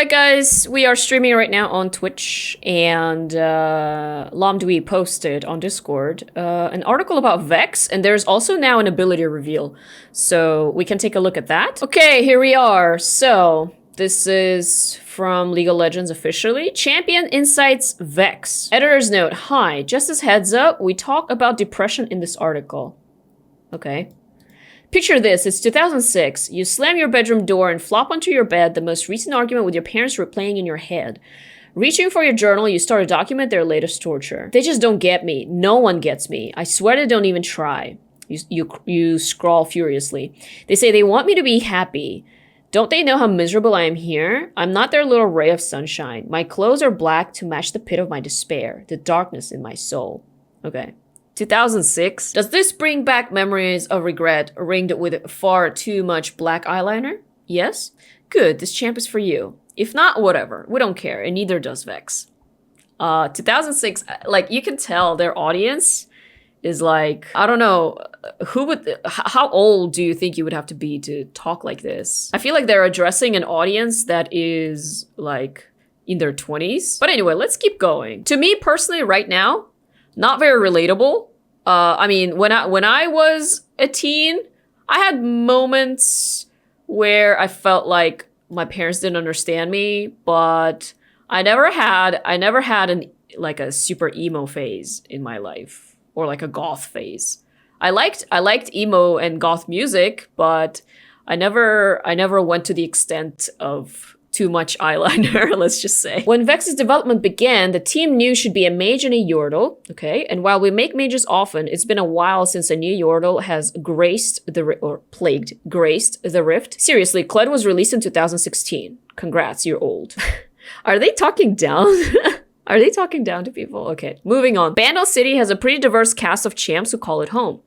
Alright guys, we are streaming right now on Twitch, and Lomdui posted on Discord an article about VEX, and there's also now an ability reveal, so we can take a look at that. Okay, here we are. So this is from League of Legends officially. Champion Insights VEX. Editor's note, hi, just as heads up, we talk about depression in this article. Okay. Picture this, it's 2006. You slam your bedroom door and flop onto your bed, the most recent argument with your parents replaying in your head. Reaching for your journal, you start to document their latest torture. They just don't get me. No one gets me. I swear they don't even try. You scrawl furiously. They say they want me to be happy. Don't they know how miserable I am here? I'm not their little ray of sunshine. My clothes are black to match the pit of my despair, the darkness in my soul. Okay. 2006. Does this bring back memories of regret ringed with far too much black eyeliner? Yes? Good, this champ is for you. If not, whatever. We don't care, and neither does VEX. 2006, like, you can tell their audience is like, I don't know, how old do you think you would have to be to talk like this? I feel like they're addressing an audience that is, like, in their 20s. But anyway, let's keep going. To me, personally, right now, not very relatable. I mean, when I was a teen, I had moments where I felt like my parents didn't understand me, but I never had like a super emo phase in my life, or like a goth phase. I liked emo and goth music, but I never went to the extent of too much eyeliner, let's just say. When VEX's development began, the team knew should be a mage and a Yordle, okay? And while we make mages often, it's been a while since a new Yordle has graced the Rift. Seriously, Kled was released in 2016. Congrats, you're old. Are they talking down? Are they talking down to people? Okay, moving on. Bandle City has a pretty diverse cast of champs who call it home.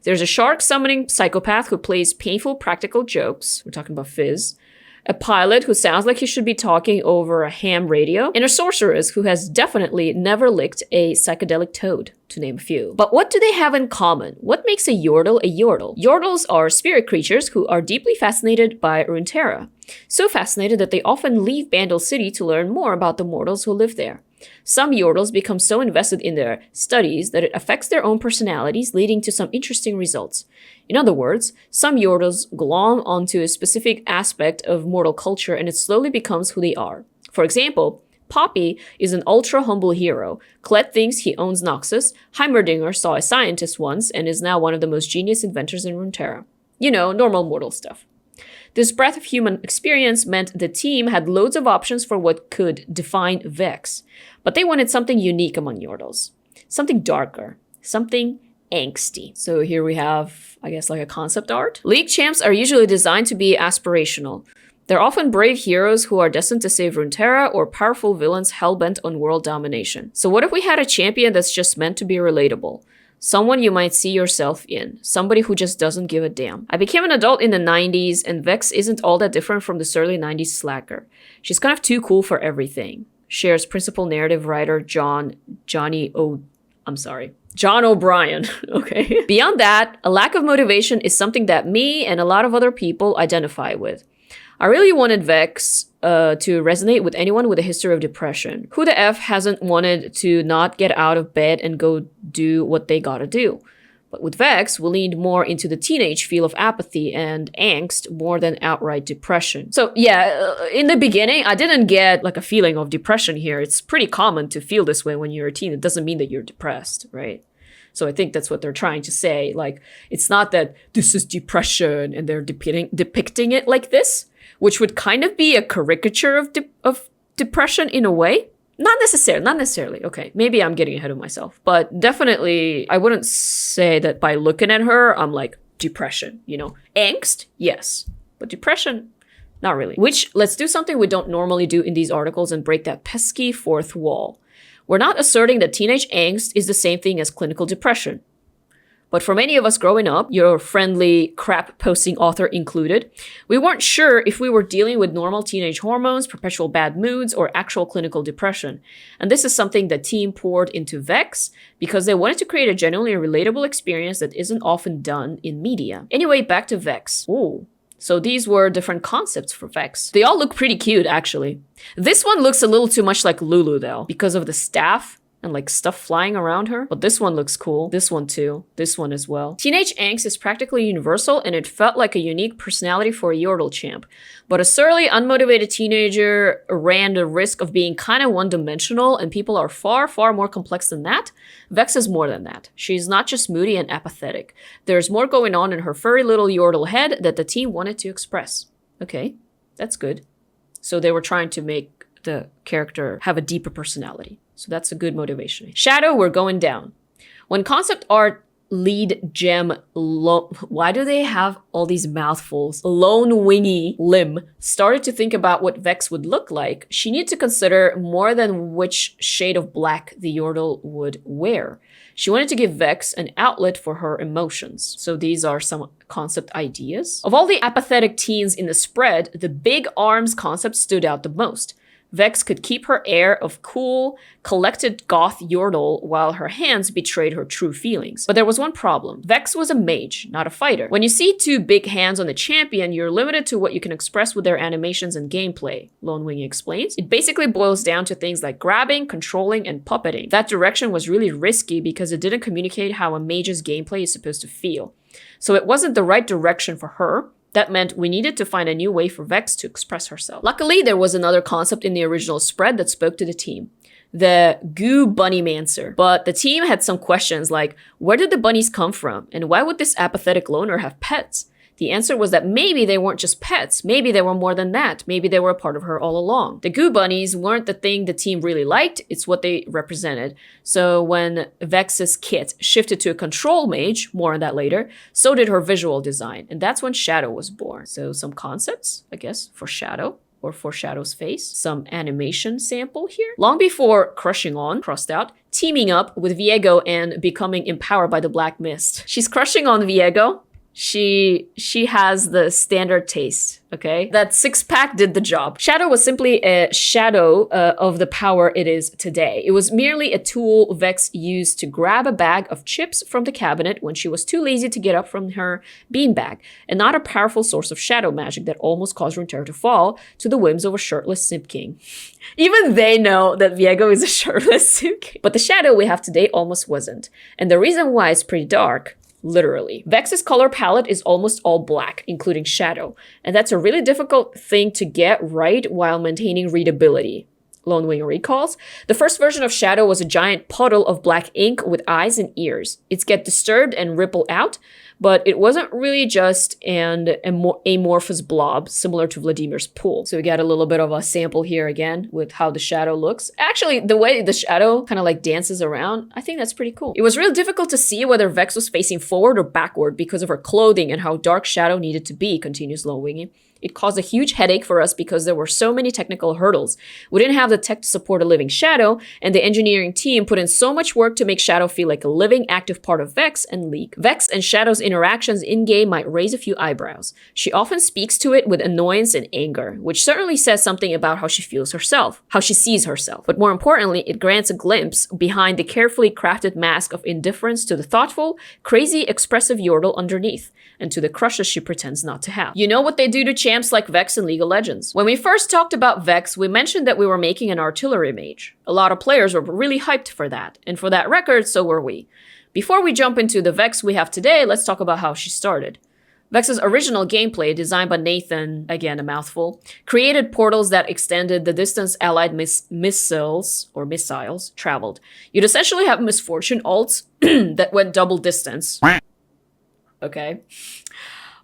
There's a shark summoning psychopath who plays painful practical jokes. We're talking about Fizz. A pilot who sounds like he should be talking over a ham radio, and a sorceress who has definitely never licked a psychedelic toad, to name a few. But what do they have in common? What makes a Yordle a Yordle? Yordles are spirit creatures who are deeply fascinated by Runeterra. So fascinated that they often leave Bandle City to learn more about the mortals who live there. Some Yordles become so invested in their studies that it affects their own personalities, leading to some interesting results. In other words, some Yordles glom onto a specific aspect of mortal culture and it slowly becomes who they are. For example, Poppy is an ultra-humble hero. Kled thinks he owns Noxus. Heimerdinger saw a scientist once and is now one of the most genius inventors in Runeterra. You know, normal mortal stuff. This breadth of human experience meant the team had loads of options for what could define VEX. But they wanted something unique among Yordles. Something darker. Something angsty. So here we have, I guess, like a concept art. League champs are usually designed to be aspirational. They're often brave heroes who are destined to save Runeterra, or powerful villains hell-bent on world domination. So what if we had a champion that's just meant to be relatable? Someone you might see yourself in. Somebody who just doesn't give a damn. I became an adult in the 90s, and VEX isn't all that different from this early 90s slacker. She's kind of too cool for everything. Shares principal narrative writer John O'Brien. Okay. Beyond that, a lack of motivation is something that me and a lot of other people identify with. I really wanted VEX to resonate with anyone with a history of depression. Who the F hasn't wanted to not get out of bed and go do what they gotta do? But with VEX, we leaned more into the teenage feel of apathy and angst more than outright depression. So yeah, in the beginning, I didn't get like a feeling of depression here. It's pretty common to feel this way when you're a teen. It doesn't mean that you're depressed, right? So I think that's what they're trying to say. Like, it's not that this is depression and they're depicting it like this, which would kind of be a caricature of depression in a way. Not necessarily. Okay, maybe I'm getting ahead of myself. But definitely, I wouldn't say that by looking at her, I'm like, depression, you know? Angst? Yes. But depression? Not really. Which, let's do something we don't normally do in these articles and break that pesky fourth wall. We're not asserting that teenage angst is the same thing as clinical depression. But for many of us growing up, your friendly crap-posting author included, we weren't sure if we were dealing with normal teenage hormones, perpetual bad moods, or actual clinical depression. And this is something the team poured into VEX because they wanted to create a genuinely relatable experience that isn't often done in media. Anyway, back to VEX. Ooh. So these were different concepts for Vex. They all look pretty cute, actually. This one looks a little too much like Lulu, though, because of the staff and like stuff flying around her. But this one looks cool. This one too. This one as well. Teenage angst is practically universal, and it felt like a unique personality for a Yordle champ. But a surly, unmotivated teenager ran the risk of being kind of one-dimensional, and people are far, far more complex than that. Vex is more than that. She's not just moody and apathetic. There's more going on in her furry little Yordle head that the team wanted to express. Okay, that's good. So they were trying to make the character have a deeper personality. So that's a good motivation. Shadow, we're going down. When concept art lead gem, why do they have all these mouthfuls? Lone Wingy Lim started to think about what Vex would look like, she needed to consider more than which shade of black the Yordle would wear. She wanted to give Vex an outlet for her emotions. So these are some concept ideas. Of all the apathetic teens in the spread, the big arms concept stood out the most. Vex could keep her air of cool, collected goth Yordle while her hands betrayed her true feelings. But there was one problem. Vex was a mage, not a fighter. When you see two big hands on the champion, you're limited to what you can express with their animations and gameplay, Lone Wing explains. It basically boils down to things like grabbing, controlling, and puppeting. That direction was really risky because it didn't communicate how a mage's gameplay is supposed to feel. So it wasn't the right direction for her. That meant we needed to find a new way for Vex to express herself. Luckily, there was another concept in the original spread that spoke to the team. The Goo Bunny Mancer. But the team had some questions like, where did the bunnies come from? And why would this apathetic loner have pets? The answer was that maybe they weren't just pets. Maybe they were more than that. Maybe they were a part of her all along. The Goo Bunnies weren't the thing the team really liked. It's what they represented. So when Vex's kit shifted to a control mage, more on that later, so did her visual design. And that's when Shadow was born. So some concepts, I guess, for Shadow. Or for Shadow's face. Some animation sample here. Long before crushing on, crossed out, teaming up with Viego and becoming empowered by the Black Mist. She's crushing on Viego. She has the standard taste, okay? That six-pack did the job. Shadow was simply a shadow of the power it is today. It was merely a tool Vex used to grab a bag of chips from the cabinet when she was too lazy to get up from her beanbag, and not a powerful source of shadow magic that almost caused Runeterra to fall to the whims of a shirtless Simp King. Even they know that Viego is a shirtless Simp King. But the shadow we have today almost wasn't. And the reason why it's pretty dark, literally. Vex's color palette is almost all black, including Shadow, and that's a really difficult thing to get right while maintaining readability. Lone Wing recalls, the first version of Shadow was a giant puddle of black ink with eyes and ears. It gets disturbed and ripple out, but it wasn't really just an amorphous blob similar to Vladimir's pool. So we got a little bit of a sample here again with how the shadow looks. Actually, the way the shadow kind of like dances around, I think that's pretty cool. It was really difficult to see whether Vex was facing forward or backward because of her clothing and how dark Shadow needed to be, continues Lone Wingy. It caused a huge headache for us because there were so many technical hurdles. We didn't have the tech to support a living Shadow, and the engineering team put in so much work to make Shadow feel like a living, active part of Vex and League. Vex and Shadow's interactions in-game might raise a few eyebrows. She often speaks to it with annoyance and anger, which certainly says something about how she feels herself, how she sees herself. But more importantly, it grants a glimpse behind the carefully crafted mask of indifference to the thoughtful, crazy, expressive Yordle underneath, and to the crushes she pretends not to have. You know what they do to champs like Vex in League of Legends. When we first talked about Vex, we mentioned that we were making an artillery mage. A lot of players were really hyped for that, and for that record, so were we. Before we jump into the Vex we have today, let's talk about how she started. Vex's original gameplay, designed by Nathan, again a mouthful, created portals that extended the distance allied missiles traveled. You'd essentially have misfortune ults that went double distance. Okay.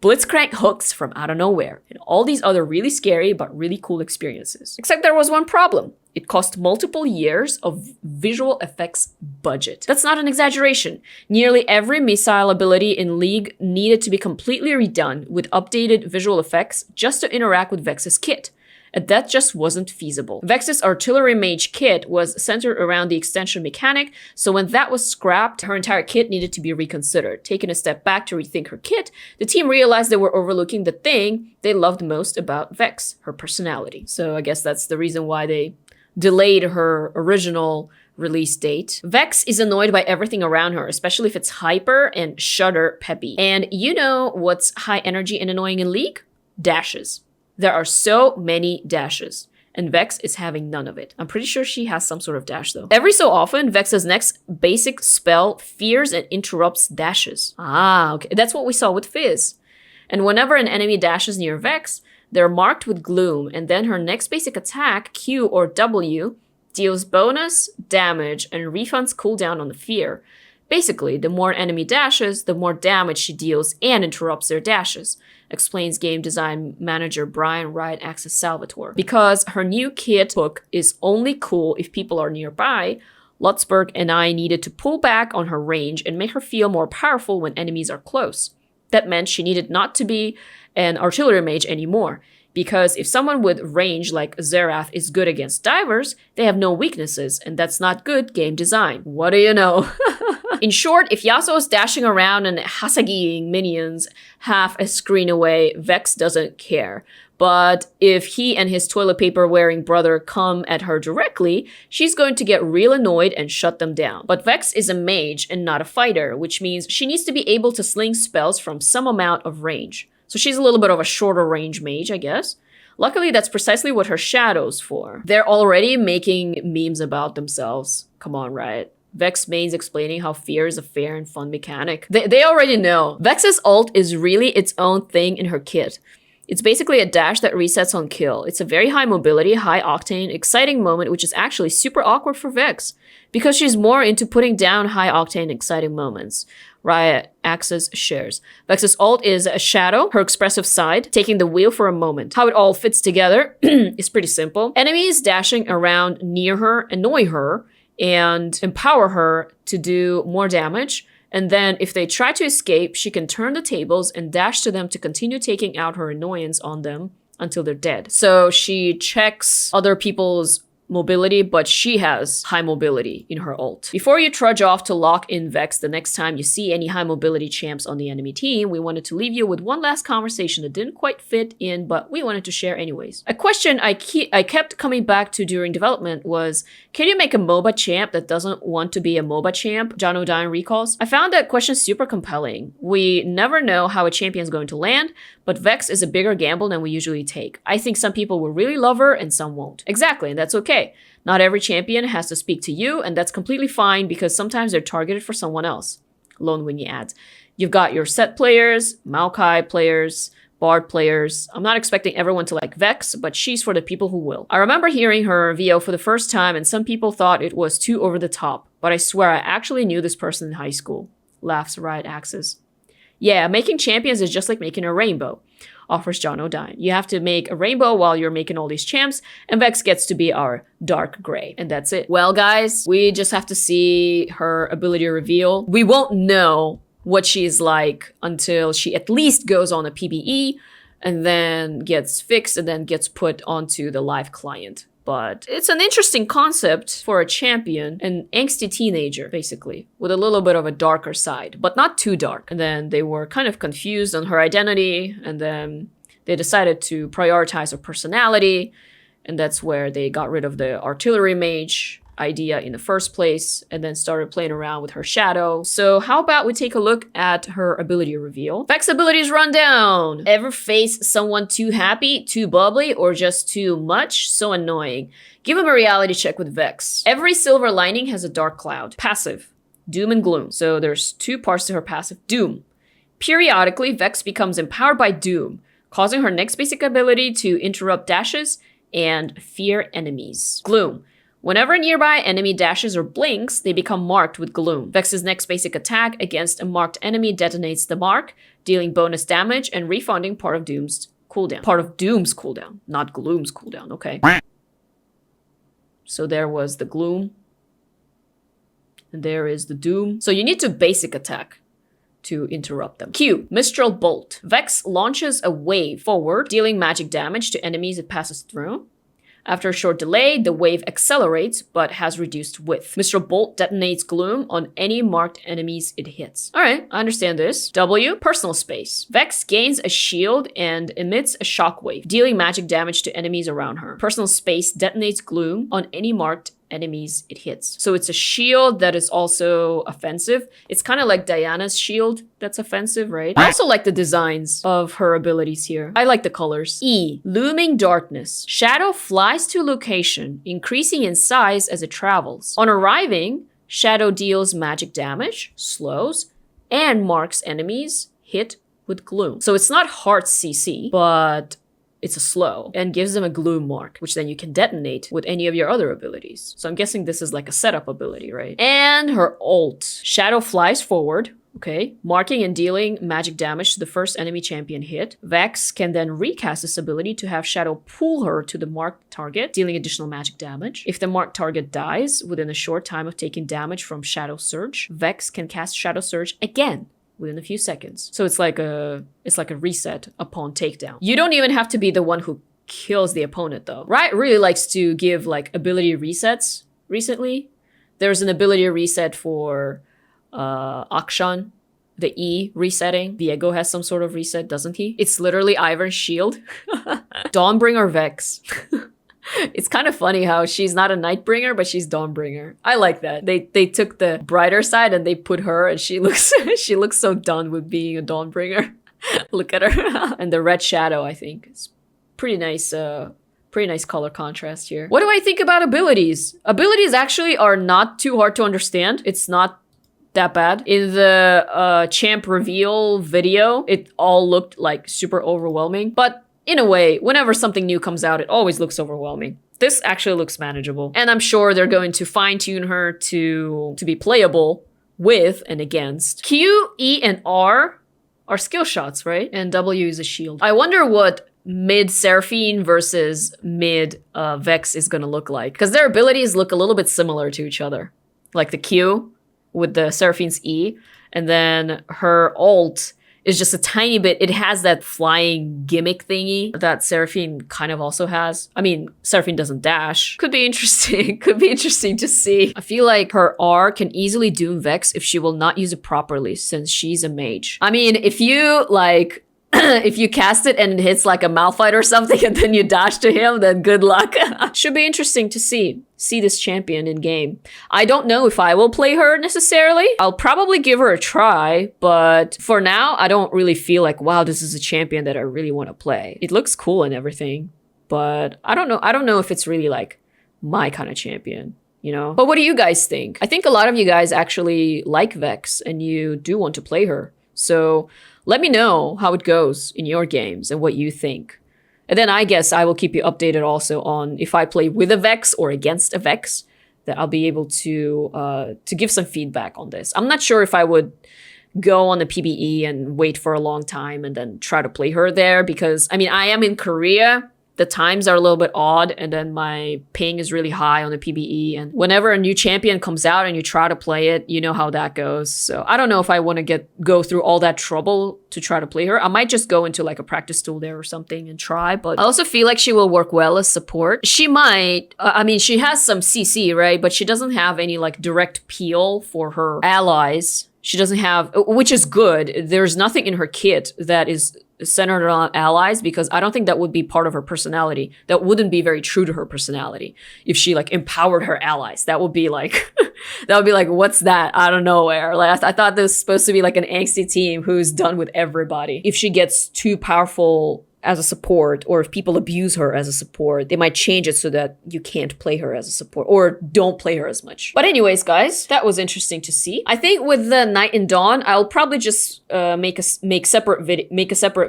Blitzcrank hooks from out of nowhere, and all these other really scary but really cool experiences. Except there was one problem. It cost multiple years of visual effects budget. That's not an exaggeration. Nearly every missile ability in League needed to be completely redone with updated visual effects just to interact with Vex's kit. And that just wasn't feasible. Vex's artillery mage kit was centered around the extension mechanic, so when that was scrapped, her entire kit needed to be reconsidered. Taking a step back to rethink her kit, the team realized they were overlooking the thing they loved most about Vex, her personality. So I guess that's the reason why they delayed her original release date. Vex is annoyed by everything around her, especially if it's hyper and shudder peppy. And you know what's high energy and annoying in League? dashes. There are so many dashes. And Vex is having none of it. I'm pretty sure she has some sort of dash though. Every so often, Vex's next basic spell fears and interrupts dashes. Ah, okay. That's what we saw with Fizz. And whenever an enemy dashes near Vex, they're marked with gloom, and then her next basic attack, Q or W, deals bonus damage and refunds cooldown on the fear. Basically, the more enemy dashes, the more damage she deals and interrupts their dashes, explains game design manager Brian Riot Access Salvatore. Because her new kit hook is only cool if people are nearby, Lutzberg and I needed to pull back on her range and make her feel more powerful when enemies are close. That meant she needed not to be an artillery mage anymore, because if someone with range like Xerath is good against divers, they have no weaknesses, and that's not good game design. What do you know? In short, if Yasuo is dashing around and Hasagiing minions half a screen away, Vex doesn't care. But if he and his toilet paper wearing brother come at her directly, she's going to get real annoyed and shut them down. But Vex is a mage and not a fighter, which means she needs to be able to sling spells from some amount of range. So she's a little bit of a shorter range mage, I guess. Luckily, that's precisely what her shadow's for. They're already making memes about themselves. Come on, Riot. Vex mains explaining how fear is a fair and fun mechanic. They already know. Vex's ult is really its own thing in her kit. It's basically a dash that resets on kill. It's a very high mobility, high octane, exciting moment, which is actually super awkward for Vex, because she's more into putting down high octane, exciting moments. Riot Access shares. Vex's ult is a shadow, her expressive side, taking the wheel for a moment. How it all fits together is pretty simple. Enemies dashing around near her annoy her and empower her to do more damage. And then if they try to escape, she can turn the tables and dash to them to continue taking out her annoyance on them until they're dead. So she checks other people's mobility, but she has high mobility in her ult. Before you trudge off to lock in Vex the next time you see any high mobility champs on the enemy team, we wanted to leave you with one last conversation that didn't quite fit in, but we wanted to share anyways. A question I kept coming back to during development was, can you make a MOBA champ that doesn't want to be a MOBA champ? John O'Dine recalls. I found that question super compelling. We never know how a champion is going to land, but Vex is a bigger gamble than we usually take. I think some people will really love her and some won't. Exactly, and that's okay. Not every champion has to speak to you, and that's completely fine because sometimes they're targeted for someone else. Lone Winnie adds. You've got your set players, Maokai players, Bard players. I'm not expecting everyone to like Vex, but she's for the people who will. I remember hearing her VO for the first time, and some people thought it was too over the top, but I swear I actually knew this person in high school. Laughs Riot Axis. Yeah, making champions is just like making a rainbow, offers John O'Dine. You have to make a rainbow while you're making all these champs, and Vex gets to be our dark gray. And that's it. Well, guys, we just have to see her ability reveal. We won't know what she's like until she at least goes on a PBE, and then gets fixed, and then gets put onto the live client. But it's an interesting concept for a champion, an angsty teenager, basically, with a little bit of a darker side, but not too dark. And then they were kind of confused on her identity, and then they decided to prioritize her personality, and that's where they got rid of the artillery mage idea in the first place, and then started playing around with her shadow. So how about we take a look at her ability reveal. Vex abilities rundown. Ever face someone too happy, too bubbly, or just too much? So annoying. Give him a reality check with Vex. Every silver lining has a dark cloud. Passive. Doom and gloom. So there's two parts to her passive. Doom. Periodically, Vex becomes empowered by Doom, causing her next basic ability to interrupt dashes and fear enemies. Gloom. Whenever a nearby enemy dashes or blinks, they become marked with gloom. Vex's next basic attack against a marked enemy detonates the mark, dealing bonus damage and refunding part of Doom's cooldown. Part of Doom's cooldown, not Gloom's cooldown, okay. So there was the gloom. And there is the Doom. So you need to basic attack to interrupt them. Q. Mistral Bolt. Vex launches a wave forward, dealing magic damage to enemies it passes through. After a short delay, the wave accelerates, but has reduced width. Mistral Bolt detonates gloom on any marked enemies it hits. Alright, I understand this. W. Personal Space. Vex gains a shield and emits a shockwave, dealing magic damage to enemies around her. Personal Space detonates gloom on any marked enemies it hits. So it's a shield that is also offensive. It's kind of like Diana's shield that's offensive, right? I also like the designs of her abilities here. I like the colors. E, Looming Darkness. Shadow flies to location, increasing in size as it travels. On arriving, Shadow deals magic damage, slows, and marks enemies hit with gloom. So it's not heart CC, but it's a slow and gives them a gloom mark, which then you can detonate with any of your other abilities. So I'm guessing this is like a setup ability, right? And her ult. Shadow flies forward, okay, marking and dealing magic damage to the first enemy champion hit. VEX can then recast this ability to have Shadow pull her to the marked target, dealing additional magic damage. If the marked target dies within a short time of taking damage from Shadow Surge, VEX can cast Shadow Surge again within a few seconds. So it's like a reset upon takedown. You don't even have to be the one who kills the opponent though. Riot really likes to give like ability resets recently. There's an ability reset for Akshan, the E resetting. Viego has some sort of reset, doesn't he? It's literally Ivan's shield. Dawnbringer VEX. It's kind of funny how she's not a Nightbringer, but she's Dawnbringer. I like that. They took the brighter side and they put her, and she looks she looks so done with being a Dawnbringer. Look at her. And the red shadow, I think, is pretty nice color contrast here. What do I think about abilities? Abilities actually are not too hard to understand. It's not that bad. In the champ reveal video, it all looked like super overwhelming, but in a way, whenever something new comes out, it always looks overwhelming. This actually looks manageable. And I'm sure they're going to fine-tune her to be playable with and against. Q, E, and R are skill shots, right? And W is a shield. I wonder what mid Seraphine versus mid VEX is gonna look like. Because their abilities look a little bit similar to each other. Like the Q with the Seraphine's E. And then her ult is just a tiny bit. It has that flying gimmick thingy that Seraphine kind of also has. I mean, Seraphine doesn't dash. Could be interesting. Could be interesting to see. I feel like her R can easily doom VEX if she will not use it properly since she's a mage. I mean, if you like if you cast it and it hits like a Malphite or something and then you dash to him, then good luck. Should be interesting to see this champion in game. I don't know if I will play her necessarily. I'll probably give her a try, but for now, I don't really feel like, wow, this is a champion that I really want to play. It looks cool and everything, but I don't know. I don't know if it's really like my kind of champion, you know? But what do you guys think? I think a lot of you guys actually like VEX and you do want to play her. So let me know how it goes in your games and what you think. And then I guess I will keep you updated also on if I play with a VEX or against a VEX, that I'll be able to give some feedback on this. I'm not sure if I would go on the PBE and wait for a long time and then try to play her there because, I mean, I am in Korea. The times are a little bit odd, and then my ping is really high on the PBE. And whenever a new champion comes out and you try to play it, you know how that goes. So I don't know if I want to go through all that trouble to try to play her. I might just go into like a practice tool there or something and try. But I also feel like she will work well as support. She might, I mean, she has some CC, right? But she doesn't have any like direct peel for her allies. She doesn't have, which is good. There's nothing in her kit that is centered on allies because I don't think that would be part of her personality. That wouldn't be very true to her personality if she like empowered her allies. That would be like, what's that out of nowhere? Like I thought this was supposed to be like an angsty team who's done with everybody. If she gets too powerful as a support, or if people abuse her as a support, they might change it so that you can't play her as a support or don't play her as much. But anyways, guys, that was interesting to see. I think with the Night and Dawn, I'll probably just make a separate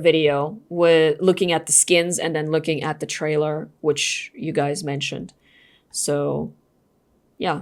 video with looking at the skins and then looking at the trailer, which you guys mentioned. So, yeah.